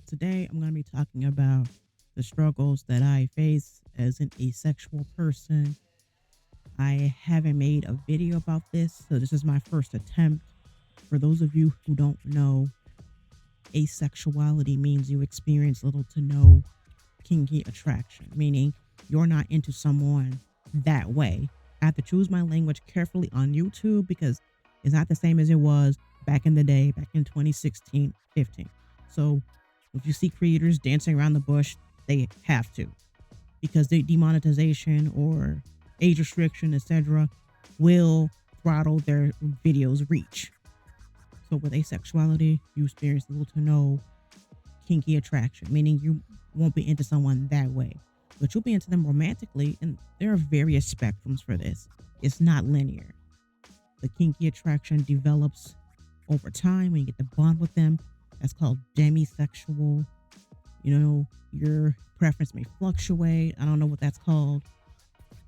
Today, I'm going to be talking about the struggles that I face as an asexual person. I haven't made a video about this, so this is my first attempt. For those of you who don't know, asexuality means you experience little to no kinky attraction, meaning you're not into someone that way. I have to choose my language carefully on YouTube because it's not the same as it was back in the day, back in 2016, 15. So if you see creators dancing around the bush, they have to because the demonetization or age restriction, etc., will throttle their videos' reach. So with asexuality, you experience little to no kinky attraction, meaning you won't be into someone that way, but you'll be into them romantically. And there are various spectrums for this. It's not linear. The kinky attraction develops over time when you get to bond with them. That's called demisexual. Your preference may fluctuate. I don't know what that's called.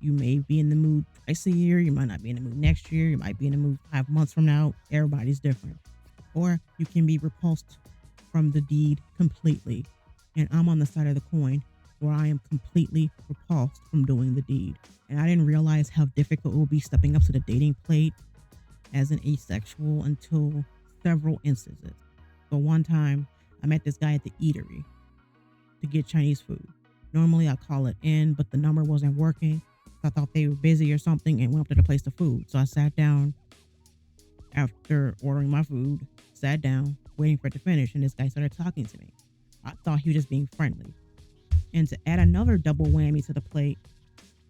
You may be in the mood twice a year. You might not be in the mood next year. You might be in the mood 5 months from now. Everybody's different. Or you can be repulsed from the deed completely. And I'm on the side of the coin where I am completely repulsed from doing the deed. And I didn't realize how difficult it would be stepping up to the dating plate as an asexual until several instances. So one time I met this guy at the eatery to get Chinese food. Normally I call it in, but the number wasn't working. So I thought they were busy or something and went up to the place of food. So I sat down after ordering my food, sat down, waiting for it to finish, and this guy started talking to me. I thought he was just being friendly. And to add another double whammy to the plate,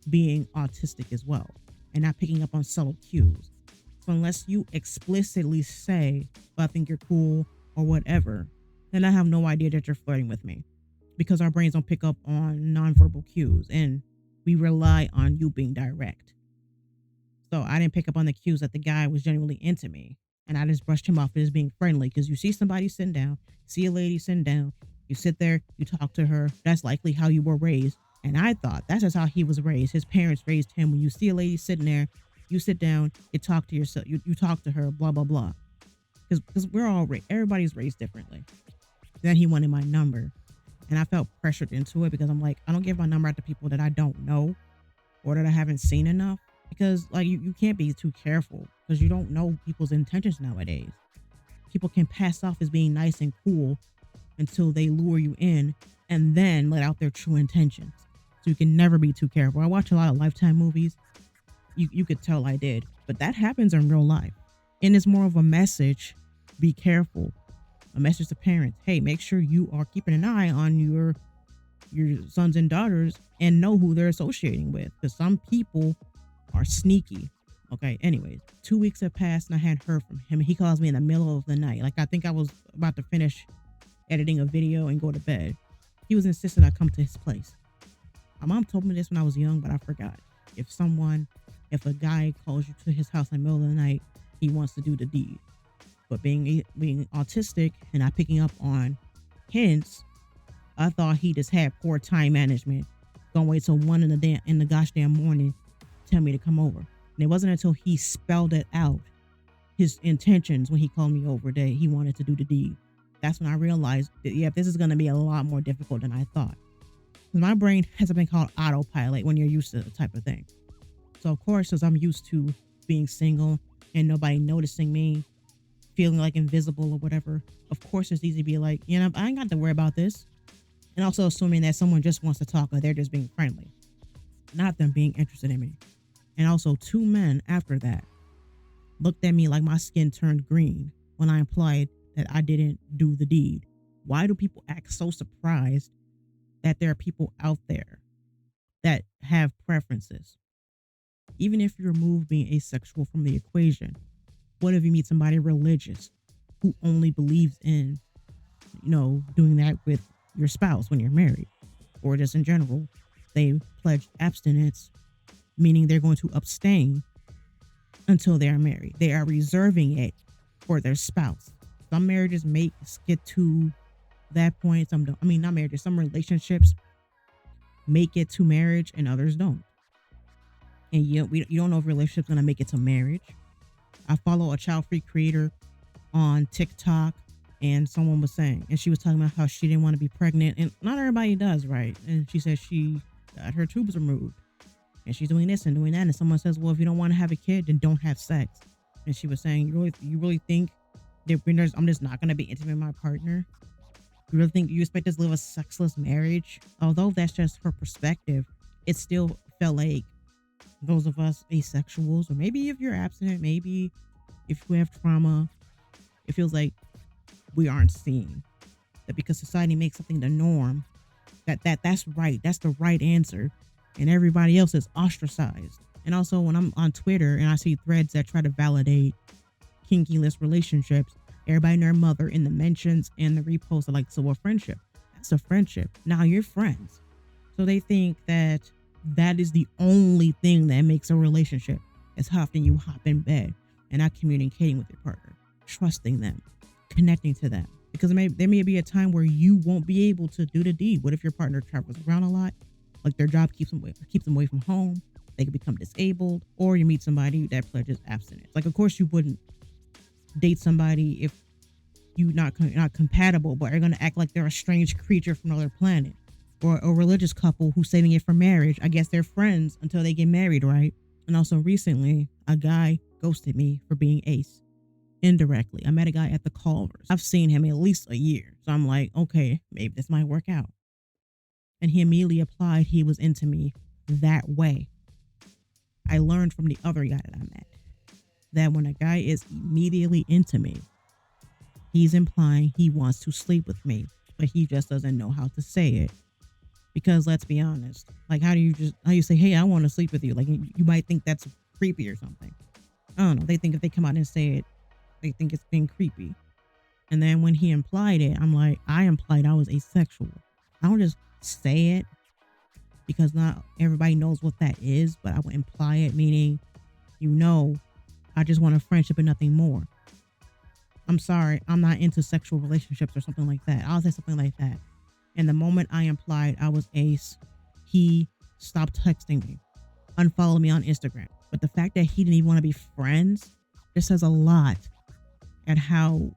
being autistic as well, and not picking up on subtle cues. So unless you explicitly say, I think you're cool or whatever, then I have no idea that you're flirting with me because our brains don't pick up on nonverbal cues and we rely on you being direct. So I didn't pick up on the cues that the guy was genuinely into me. And I just brushed him off as being friendly because you see somebody sitting down, see a lady sitting down, you sit there, you talk to her. That's likely how you were raised. And I thought that's just how he was raised. His parents raised him. When you see a lady sitting there, you sit down, you talk to yourself, you talk to her, blah, blah, blah. Because we're all raised, everybody's raised differently. Then he wanted my number. And I felt pressured into it because I'm like, I don't give my number out to people that I don't know or that I haven't seen enough. Because like you can't be too careful because you don't know people's intentions nowadays. People can pass off as being nice and cool until they lure you in and then let out their true intentions. So you can never be too careful. I watch a lot of Lifetime movies. You could tell I did. But that happens in real life. And it's more of a message. Be careful. A message to parents. Hey, make sure you are keeping an eye on your sons and daughters and know who they're associating with. Because some people are sneaky. Okay, anyways, 2 weeks have passed and I hadn't heard from him. He calls me in the middle of the night. Like I think I was about to finish editing a video and go to bed. He was insisting I come to his place. My mom told me this when I was young, but I forgot. If a guy calls you to his house in the middle of the night, he wants to do the deed. But being autistic and not picking up on hints, I thought he just had poor time management. Gonna wait till 1 in the gosh damn morning to tell me to come over. And it wasn't until he spelled it out, his intentions when he called me over that he wanted to do the deed. That's when I realized that, yeah, this is going to be a lot more difficult than I thought. My brain has something called autopilot when you're used to the type of thing. So, of course, as I'm used to being single and nobody noticing me, feeling like invisible or whatever, of course, it's easy to be like, I ain't got to worry about this. And also assuming that someone just wants to talk or they're just being friendly, not them being interested in me. And also 2 men after that looked at me like my skin turned green when I implied that I didn't do the deed. Why do people act so surprised that there are people out there that have preferences? Even if you remove being asexual from the equation, what if you meet somebody religious who only believes in, doing that with your spouse when you're married? Or just in general, they pledge abstinence, meaning they're going to abstain until they are married. They are reserving it for their spouse. Some marriages get to that point. Some don't. I mean, not marriages. Some relationships make it to marriage and others don't. And you don't know if a relationship's going to make it to marriage. I follow a child-free creator on TikTok And someone was saying, and she was talking about how she didn't want to be pregnant, and not everybody does, right? And she said she got her tubes removed, and she's doing this and doing that. And someone says, well, if you don't want to have a kid, then don't have sex. And she was saying, you really think that I'm just not going to be intimate with my partner? You really think you expect us to live a sexless marriage? Although that's just her perspective, it still felt like those of us asexuals, or maybe if you're abstinent, maybe if you have trauma, it feels like we aren't seen. That because society makes something the norm, that's right, that's the right answer, and everybody else is ostracized. And also, when I'm on Twitter and I see threads that try to validate kinky-less relationships, everybody and their mother in the mentions and the reposts are like, so a friendship. That's a friendship. Now you're friends. So they think that that is the only thing that makes a relationship. It's how often you hop in bed and not communicating with your partner, trusting them, connecting to them. Because there may be a time where you won't be able to do the deed. What if your partner travels around a lot? Like their job keeps them away from home. They could become disabled, or you meet somebody that pledges abstinence. Like, of course, you wouldn't date somebody if you're not compatible, but are going to act like they're a strange creature from another planet, or a religious couple who's saving it for marriage. I guess they're friends until they get married, right? And also recently, a guy ghosted me for being ace indirectly. I met a guy at the Culvers. I've seen him at least a year, so I'm like, okay, maybe this might work out. And he immediately applied he was into me that way. I learned from the other guy that I met that when a guy is immediately into me, he's implying he wants to sleep with me, but he just doesn't know how to say it. Because let's be honest, like how do you say, hey, I want to sleep with you? Like you might think that's creepy or something. I don't know. They think if they come out and say it, they think it's being creepy. And then when he implied it, I'm like, I implied I was asexual. I don't just say it because not everybody knows what that is, but I would imply it, meaning, I just want a friendship and nothing more. I'm sorry, I'm not into sexual relationships or something like that. I'll say something like that. And the moment I implied I was ace, he stopped texting me, unfollowed me on Instagram. But the fact that he didn't even want to be friends just says a lot at how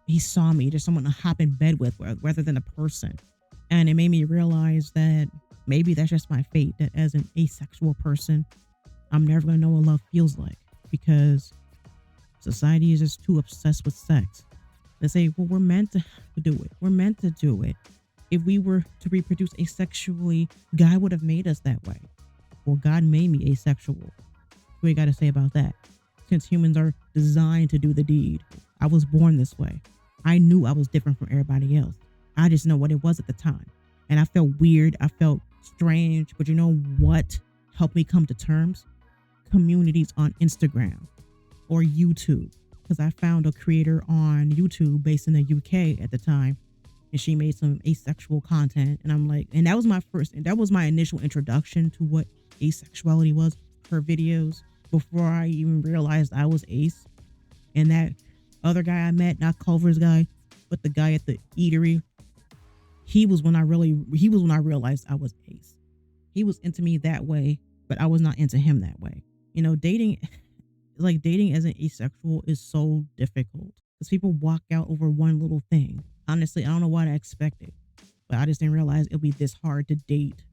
he saw me, just someone to hop in bed with rather than a person. And it made me realize that maybe that's just my fate, that as an asexual person, I'm never going to know what love feels like because society is just too obsessed with sex. They say, well, we're meant to do it. We're meant to do it. If we were to reproduce asexually, God would have made us that way. Well, God made me asexual. What you got to say about that? Since humans are designed to do the deed, I was born this way. I knew I was different from everybody else. I just know what it was at the time. And I felt weird. I felt strange. But you know what helped me come to terms? Communities on Instagram or YouTube. Because I found a creator on YouTube based in the UK at the time. And she made some asexual content. And I'm like, and that was my initial introduction to what asexuality was, her videos, before I even realized I was ace. And that other guy I met, not Culver's guy, but the guy at the eatery, he was when I realized I was ace. He was into me that way, but I was not into him that way. Dating as an asexual is so difficult because people walk out over one little thing. Honestly, I don't know what I expected, but I just didn't realize it'll be this hard to date.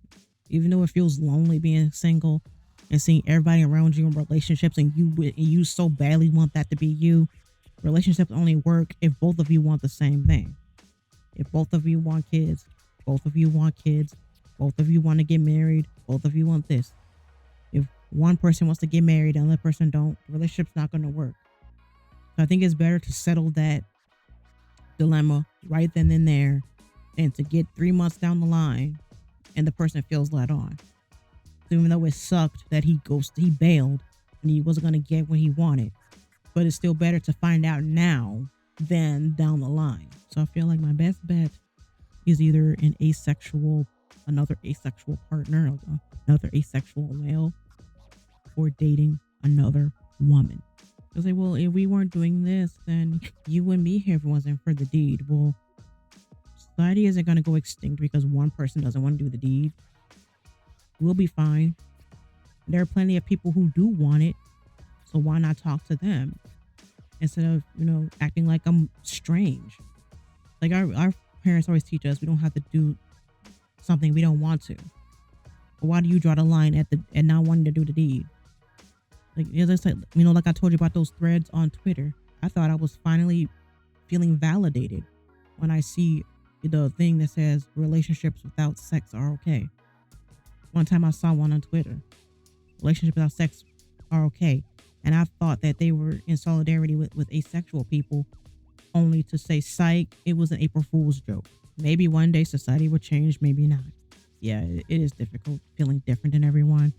Even though it feels lonely being single and seeing everybody around you in relationships and you so badly want that to be you. Relationships only work if both of you want the same thing. If both of you want kids, both of you want kids, both of you want to get married, both of you want this. If one person wants to get married and the other person don't, the relationship's not going to work. So I think it's better to settle that dilemma right then and there than to get 3 months down the line and the person feels let on. So even though it sucked that he bailed and he wasn't going to get what he wanted, but it's still better to find out now than down the line. So I feel like my best bet is either another asexual partner, another asexual male, or dating another woman. They'll say, well, if we weren't doing this, then you wouldn't be here if it wasn't for the deed. Well, society isn't going to go extinct because one person doesn't want to do the deed. We'll be fine. There are plenty of people who do want it. So why not talk to them instead of, acting like I'm strange? Like our parents always teach us we don't have to do something we don't want to. But why do you draw the line at not wanting to do the deed? Like as I said, like I told you about those threads on Twitter. I thought I was finally feeling validated when I see the thing that says relationships without sex are okay. One time I saw one on Twitter. Relationships without sex are okay. And I thought that they were in solidarity with asexual people, only to say, psych, it was an April Fool's joke. Maybe one day society will change, maybe not. Yeah, it is difficult feeling different than everyone,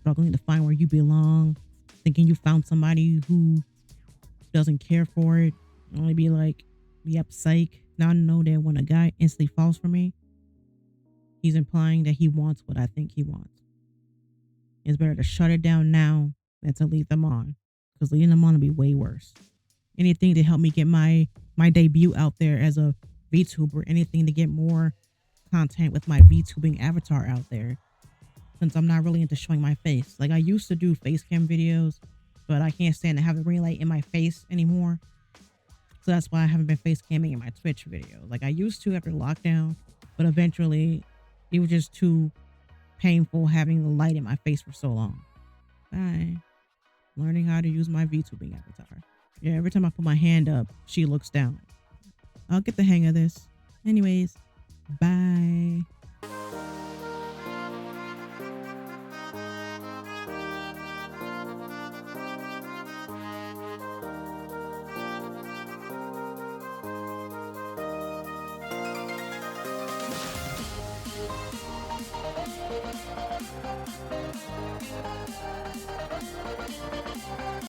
struggling to find where you belong, thinking you found somebody who doesn't care for it, only be like, yep, psych. Now I know that when a guy instantly falls for me, he's implying that he wants what I think he wants. It's better to shut it down now than to leave them on, because leaving them on will be way worse. Anything to help me get my debut out there as a VTuber, anything to get more content with my VTubing avatar out there, since I'm not really into showing my face. Like I used to do face cam videos, but I can't stand to have the ring light in my face anymore. So that's why I haven't been face camming in my Twitch videos. Like I used to after lockdown, but eventually it was just too painful having the light in my face for so long. Bye. Learning how to use my VTubing avatar. Yeah, every time I put my hand up, she looks down. I'll get the hang of this. Anyways, bye.